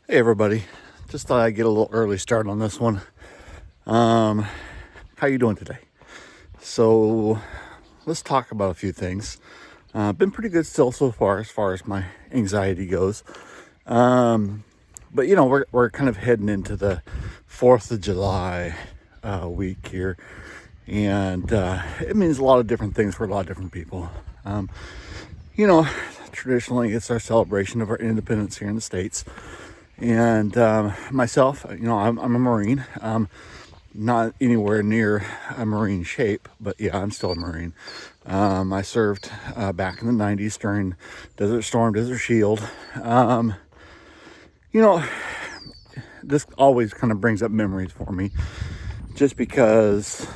Hey everybody, just thought I'd get a little early start on this one. Um, how you doing today? So let's talk about a few things. Been pretty good still so far as my anxiety goes. But we're kind of heading into the 4th of July week here, and it means a lot of different things for a lot of different people. Um, you know, Traditionally it's our celebration of our independence here in the States. And myself, I'm a Marine. Not anywhere near a Marine shape, but yeah, I'm still a Marine. I served back in the 90s during Desert Storm, Desert Shield. Um, you know, this always kind of brings up memories for me just because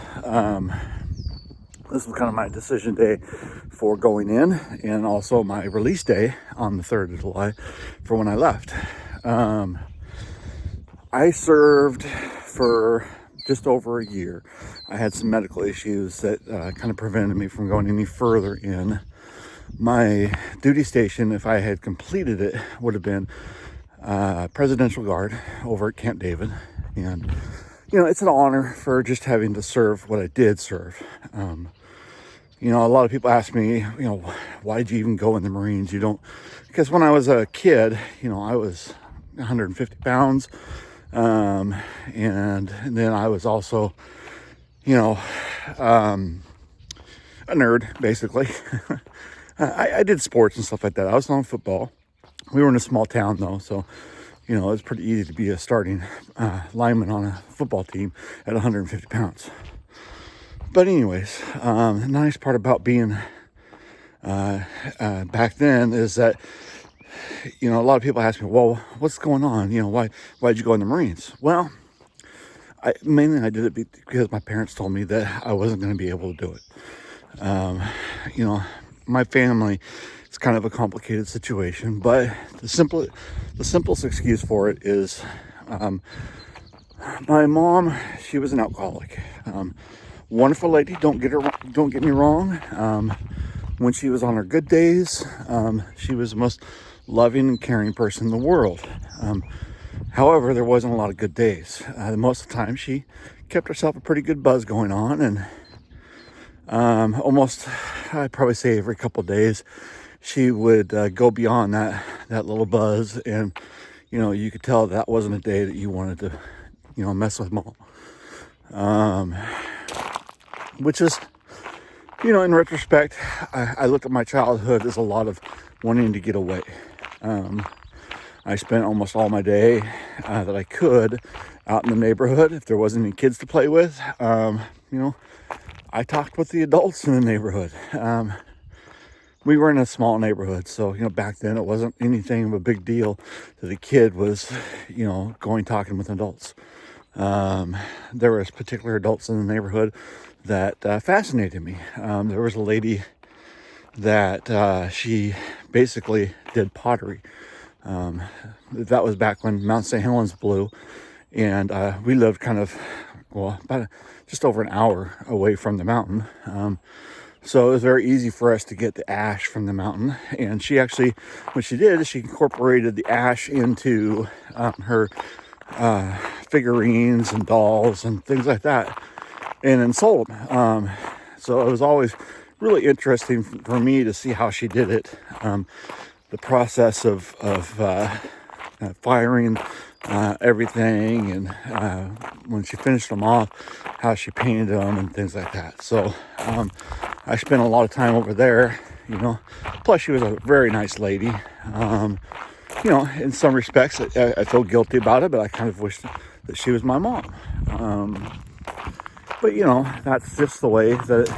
this was kind of my decision day for going in and also my release day on the 3rd of July for when I left. I served for just over a year. I had some medical issues that kind of prevented me from going any further in. My duty station, if I had completed it, would have been Presidential Guard over at Camp David. And, it's an honor for just having to serve what I did serve. A lot of people ask me, why'd you even go in the Marines? Because when I was a kid, I was 150 pounds. And then I was also, a nerd, basically. I did sports and stuff like that. I was on football. We were in a small town, though, so, it was pretty easy to be a starting lineman on a football team at 150 pounds. But anyways, the nice part about being back then is that, a lot of people ask me, well, what's going on? Why'd you go in the Marines? Well, I did it because my parents told me that I wasn't going to be able to do it. My family, it's kind of a complicated situation, but the simplest excuse for it is, my mom, she was an alcoholic. Wonderful lady, don't get me wrong. When she was on her good days, she was the most loving and caring person in the world. However, there wasn't a lot of good days. Most of the time, she kept herself a pretty good buzz going on, and I'd probably say every couple of days, she would go beyond that little buzz, and you could tell that wasn't a day that you wanted to, mess with mom. Which is, in retrospect, I look at my childhood as a lot of wanting to get away. I spent almost all my day that I could out in the neighborhood. If there wasn't any kids to play with, I talked with the adults in the neighborhood. We were in a small neighborhood, so, back then it wasn't anything of a big deal that a kid was, going talking with adults. There was particular adults in the neighborhood that fascinated me. There was a lady that she basically did pottery. That was back when Mount St. Helens blew, and we lived kind of, about just over an hour away from the mountain. So it was very easy for us to get the ash from the mountain. And she actually, what she did is she incorporated the ash into her figurines and dolls and things like that, and then sold them. So it was always really interesting for me to see how she did it. The process of firing everything, and when she finished them off, how she painted them and things like that. So I spent a lot of time over there, plus she was a very nice lady. In some respects I feel guilty about it, but I kind of wish that she was my mom. But that's just the way that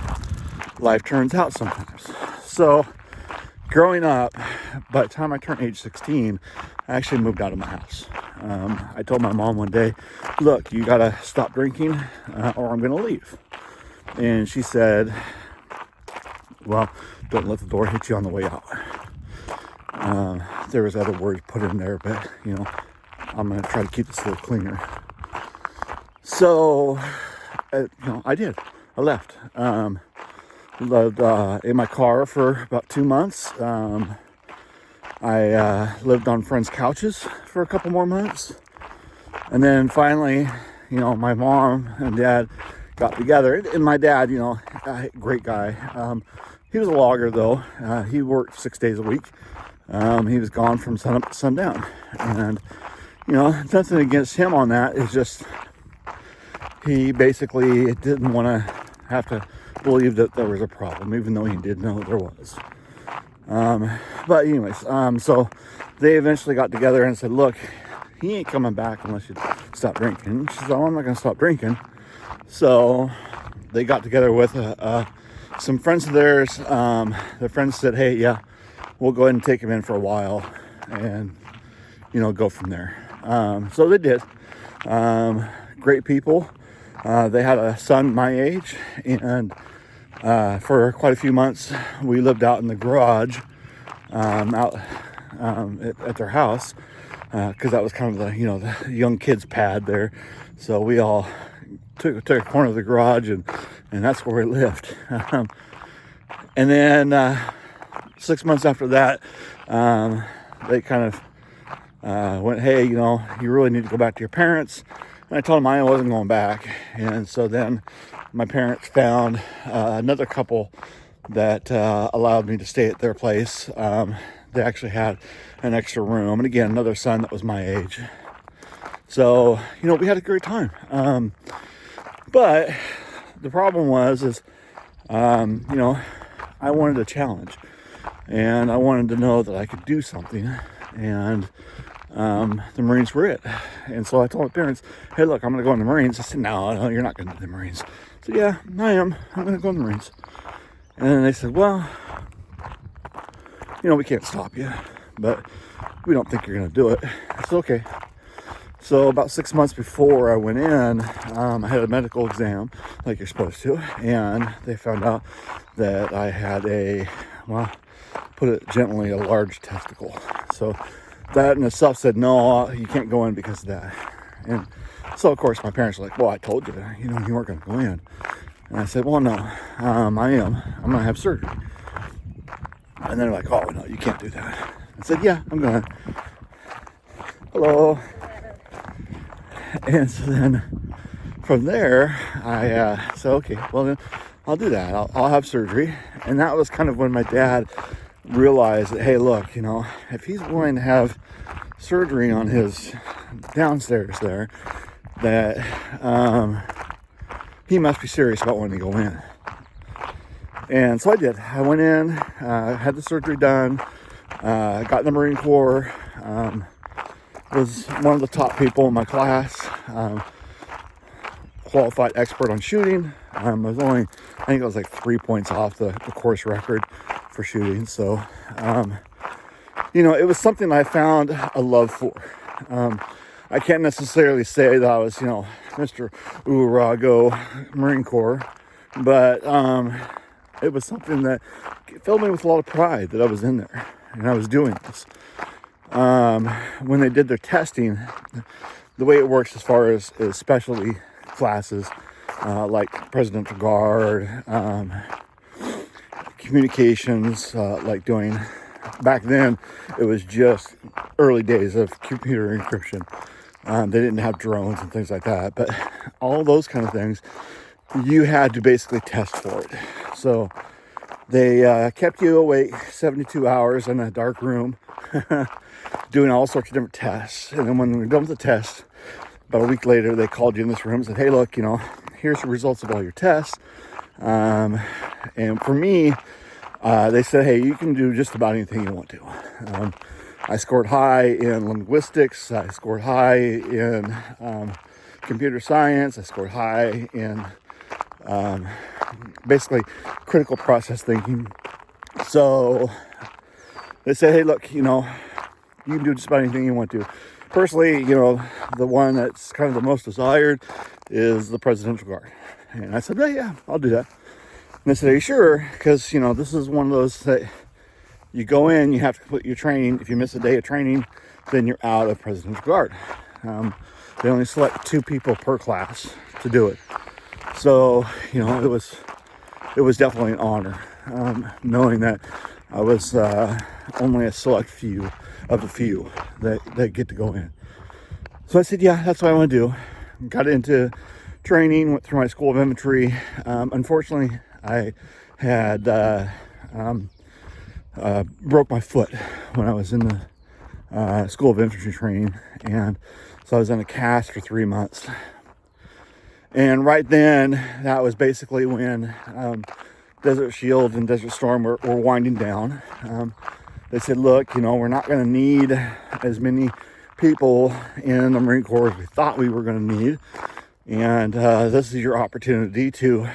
life turns out sometimes. So growing up, by the time I turned age 16, I actually moved out of my house. I told my mom one day, look, you gotta stop drinking or I'm gonna leave. And she said, well, don't let the door hit you on the way out. There was other words put in there, but I'm gonna try to keep this a little cleaner. So I did. I left. Lived in my car for about 2 months. I lived on friends' couches for a couple more months. And then finally, my mom and dad got together. And my dad, great guy. He was a logger, though. He worked 6 days a week. He was gone from sun up to sundown. And, nothing against him on that. It's just he basically didn't want to have to believe that there was a problem, even though he did know there was. But anyways, so they eventually got together and said, look, he ain't coming back unless you stop drinking. She said, oh, I'm not going to stop drinking. So they got together with some friends of theirs. Their friends said, hey, yeah, we'll go ahead and take him in for a while and, go from there. So they did. Great people. They had a son my age, and for quite a few months we lived out in the garage out at their house, because that was kind of the young kids pad there. So we all took a corner of the garage, and that's where we lived. And then 6 months after that, they kind of went, hey, you really need to go back to your parents. And I told them I wasn't going back. And so then my parents found another couple that allowed me to stay at their place. They actually had an extra room. And again, another son that was my age. So, we had a great time. But the problem was, I wanted a challenge. And I wanted to know that I could do something. And the Marines were it. And so I told my parents, hey, look, I'm going to go in the Marines. I said, no, you're not going to do the Marines. I said, yeah, I am. I'm going to go in the Marines. And then they said, well, we can't stop you, but we don't think you're going to do it. I said, okay. So about 6 months before I went in, I had a medical exam like you're supposed to. And they found out that I had put it gently, a large testicle. So that in itself said, no, you can't go in because of that. And so, of course, my parents were like, well, I told you, you weren't going to go in. And I said, well, no, I am. I'm going to have surgery. And they're like, oh, no, you can't do that. I said, yeah, I'm going to. Hello. And so then from there, I said, okay, well, then I'll do that. I'll have surgery. And that was kind of when my dad realized that, hey, look, if he's willing to have surgery on his downstairs there, that he must be serious about wanting to go in. And so I did. I went in, had the surgery done, got in the Marine Corps, was one of the top people in my class, qualified expert on shooting. I think it was like 3 points off the course record for shooting. So, it was something I found a love for. I can't necessarily say that I was, Mr. Go Marine Corps, but it was something that filled me with a lot of pride that I was in there and I was doing this. When they did their testing, the way it works as far as specialty classes, like Presidential Guard, communications, like doing, back then, it was just early days of computer encryption. They didn't have drones and things like that, but all those kind of things, you had to basically test for it. So they kept you awake 72 hours in a dark room, doing all sorts of different tests. And then when we were done with the test, about a week later, they called you in this room and said, hey, look, here's the results of all your tests. And for me, they said, hey, you can do just about anything you want to. I scored high in linguistics. I scored high in computer science. I scored high in basically critical process thinking. So they said, hey, look, you can do just about anything you want to. Personally, the one that's kind of the most desired is the Presidential Guard. And I said, yeah, I'll do that. And they said, are you sure? Because, this is one of those that you go in, you have to complete your training. If you miss a day of training, then you're out of Presidential Guard. They only select 2 people per class to do it. So, it was definitely an honor, knowing that I was only a select few of the few that get to go in. So I said, yeah, that's what I want to do. Got into training, went through my school of infantry. Unfortunately, I had broke my foot when I was in the school of infantry training, and so I was in a cast for 3 months. And right then, that was basically when Desert Shield and Desert Storm were winding down. They said, look, we're not going to need as many people in the Marine Corps as we thought we were going to need. And this is your opportunity to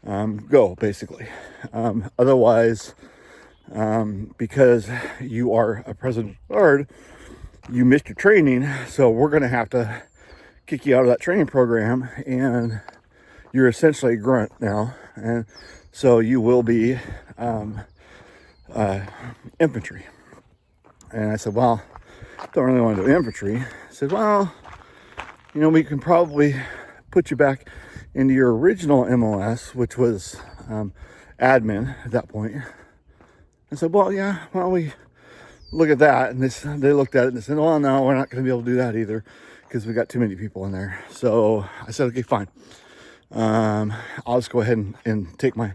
go, basically. Otherwise, because you are a President Guard, you missed your training, so we're going to have to kick you out of that training program, and you're essentially a grunt now, and so you will be infantry. And I said, well, don't really want to do infantry. I said, well, we can probably put you back into your original MOS, which was admin at that point. I said, well, yeah, why don't we look at that? And they looked at it and they said, well, no, we're not going to be able to do that either because we got too many people in there. So I said, okay, fine. I'll just go ahead and take my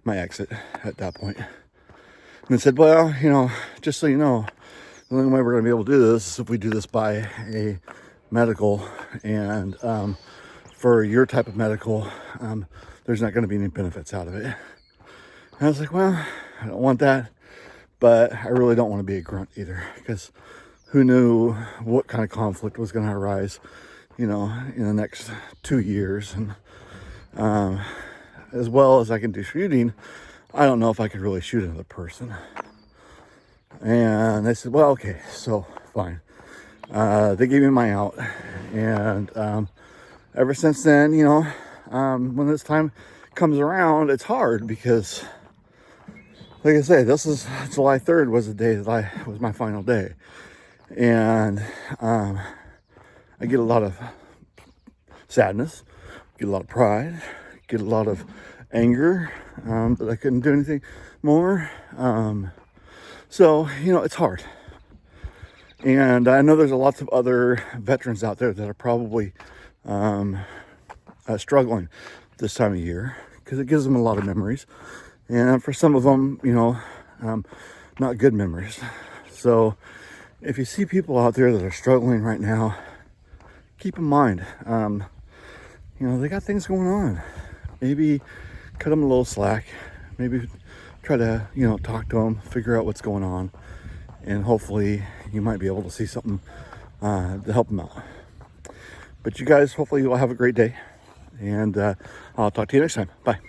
exit at that point. And they said, well, just so you know, the only way we're going to be able to do this is if we do this by a medical, and for your type of medical, there's not going to be any benefits out of it. And I was like, well, I don't want that, but I really don't want to be a grunt either, because who knew what kind of conflict was going to arise, in the next 2 years. And as well as I can do shooting, I don't know if I could really shoot another person. And they said, well, okay, so fine. They gave me my out. And ever since then, when this time comes around, it's hard because, like I say, this is July 3rd was the day that was my final day. And I get a lot of sadness, get a lot of pride, get a lot of anger that I couldn't do anything more. So, it's hard. And I know there's lots of other veterans out there that are probably struggling this time of year because it gives them a lot of memories. And for some of them, not good memories. So if you see people out there that are struggling right now, keep in mind, they got things going on. Maybe cut them a little slack. Maybe try to, talk to them, figure out what's going on. And hopefully you might be able to see something to help them out. But you guys, hopefully you'll have a great day. And I'll talk to you next time. Bye.